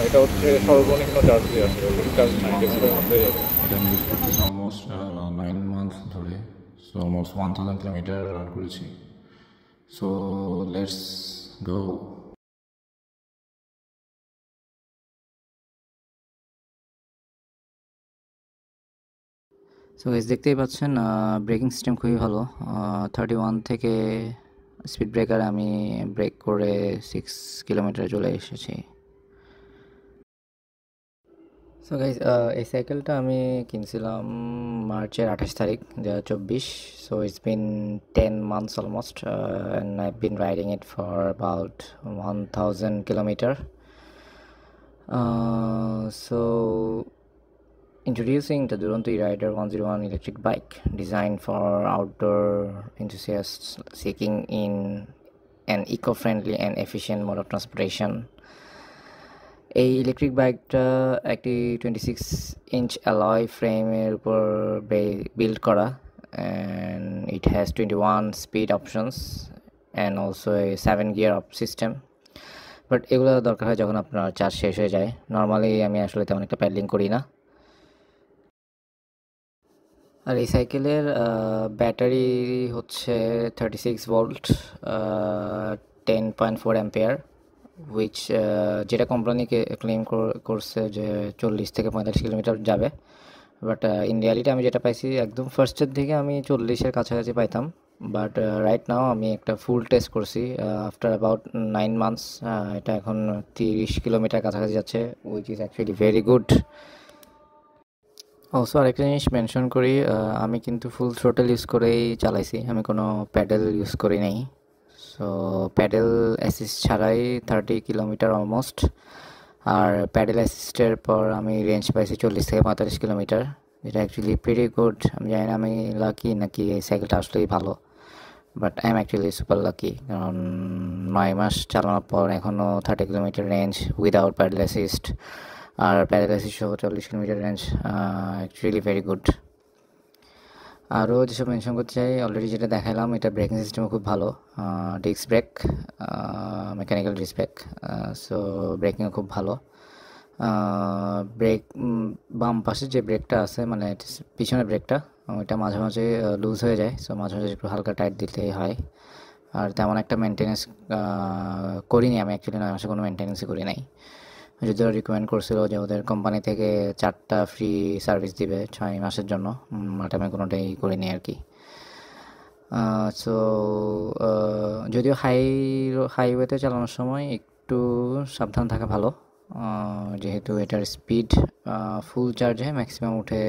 এটা হচ্ছে সর্বনিম্ন চার্জ দিয়ে আসলে চার্জ নাই, ডেস্কের মধ্যে যাবে। এটা আমি ইউজ করতেছি অলমোস্ট 9 মান্থ ধরে। সো অলমোস্ট 1000 কিলোমিটার রান করেছি। So let's go. So guys দেখতেই পাচ্ছেন ব্রেকিং সিস্টেম খুবই ভালো। 31 থেকে স্পিড ব্রেকার আমি ব্রেক করে 6 কিলোমিটার চলে এসেছি। সো গাইস এই সাইকেলটা আমি কিনছিলাম মার্চের 28 তারিখ 2024। So it's been 10 months almost and I've bin riding it for about 1000 kilometre. So introducing the Duronto E-Rider 101 electric bike designed for outdoor enthusiasts seeking in an eco-friendly and efficient mode of transportation. এই electric বাইকটা একটি 26-inch alloy ফ্রেমের উপর build করা, and it has 21 speed options and also a 7 gear up system. But এগুলো দরকার হয় যখন আপনার চার্জ শেষ হয়ে যায়। নর্মালি আমি আসলে তেমন একটা প্যাডলিং করি না। আর এই সাইকেলের ব্যাটারি হচ্ছে 36 ভোল্ট, 10.4 অ্যাম্পিয়ার, উইচ যেটা কোম্পানিকে ক্লেম করছে যে 40 থেকে 45 কিলোমিটার যাবে। বাট ইন রিয়ালিটি আমি যেটা পাইছি একদম ফার্স্টের দিকে আমি 40-এর কাছাকাছি পাইতাম। বাট রাইট নাও আমি একটা ফুল টেস্ট করছি আফটার অ্যাবাউট 9 মান্থস, এটা এখন 30 কিলোমিটার কাছাকাছি যাচ্ছে, which is actually very good. Also আরেকটা জিনিস মেনশন করি, আমি কিন্তু ফুল থ্রোটেল ইউজ করেই চালাইছি, আমি কোনো প্যাডেল ইউজ করি নাই। সো প্যাডেল অ্যাসিস্ট ছাড়াই 30 কিলোমিটার অলমোস্ট। আর প্যাডেল অ্যাসিস্টের পর আমি রেঞ্জ পাইছি 40 থেকে 45 কিলোমিটার, যেটা অ্যাকচুয়ালি ভেরি গুড। আমি জানি না আমি লাকি নাকি এই সাইকেলটা আসলেই ভালো, but I am actually super lucky, কারণ 9 মাস চালানোর পর এখনও 30 kilometre range without pedal assist, আর প্যাডেল অ্যাসিস্ট সহ 40 kilometre range, actually very good. আরও যেসব মেনশন করতে চাই, অলরেডি যেটা দেখালাম, এটা ব্রেকিং সিস্টেমও খুব ভালো, disc brake, mechanical disc brake. So ব্রেকিংও খুব ভালো। ব্রেক বাম পাশে যে ব্রেকটা আছে, মানে পিছনের ব্রেকটা, ওইটা মাঝে মাঝে লুজ হয়ে যায়। সো মাঝে মাঝে একটু হালকা টাইট দিতেই হয়। আর তেমন একটা মেনটেনেন্স করিনি আমি, অ্যাকচুয়ালি 9 মাসে কোনো মেনটেনেন্সই করি নাই। যদিও রিকমেন্ড করছিল যে ওদের কোম্পানি থেকে 4টা ফ্রি সার্ভিস দিবে 6 মাসের জন্য, বাট আমি কোনোটাই করিনি আর কি। সো যদিও হাইওয়েতে চালানোর সময় একটু সাবধান থাকা ভালো, যেহেতু এটার স্পিড ফুল চার্জে ম্যাক্সিমাম উঠে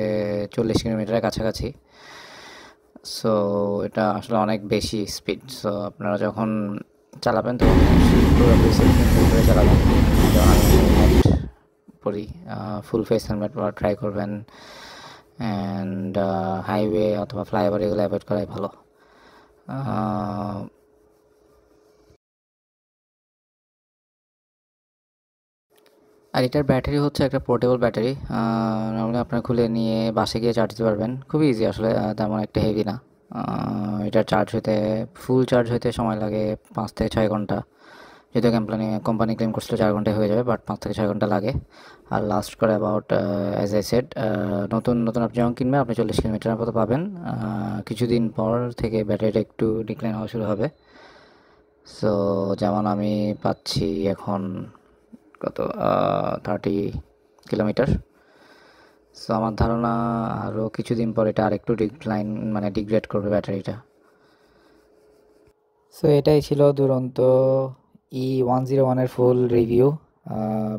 40 কিলোমিটারের কাছাকাছি। সো এটা আসলে অনেক বেশি স্পিড। সো আপনারা যখন চালাবেন তখন পুরোপুরি সেফটি করে চালাবেন। যখন আমি হেলমেট পরি, ফুল ফেস হেলমেট পরা ট্রাই করবেন, অ্যান্ড হাইওয়ে অথবা ফ্লাইওভার এগুলো অ্যাভয়েড করাই ভালো। আর এটার ব্যাটারি হচ্ছে একটা পোর্টেবল ব্যাটারি, নর্মালি আপনারা খুলে নিয়ে বাসে গিয়ে চার্জ দিতে পারবেন, খুবই ইজি আসলে, তেমন একটা হেভি না। এটা চার্জ হতে, ফুল চার্জ হতে সময় লাগে 5 থেকে 6 ঘন্টা, যদিও কোম্পানি ক্লেম করছিল 4 ঘন্টায় হয়ে যাবে, বাট 5 থেকে 6 ঘন্টা লাগে। আর লাস্ট করে অ্যাবাউট অ্যাজ আই সেড, নতুন আপনি যখন কিনবেন আপনি 40 কিলোমিটার মতো পাবেন। কিছুদিন পর থেকে ব্যাটারিটা একটু ডিক্লাইন হওয়া শুরু হবে। সো যেমন আমি পাচ্ছি এখন কত 30 কিলোমিটার। সো আমার ধারণা আরও কিছুদিন পর এটা আরেকটু ডিগ্রেড করবে ব্যাটারিটা। সো এটাই ছিল দুরন্ত E101-এর ফুল রিভিউ।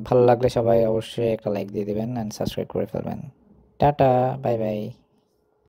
ভালো লাগলে সবাই অবশ্যই একটা লাইক দিয়ে দেবেন অ্যান্ড সাবস্ক্রাইব করে ফেলবেন। Tata, bye bye.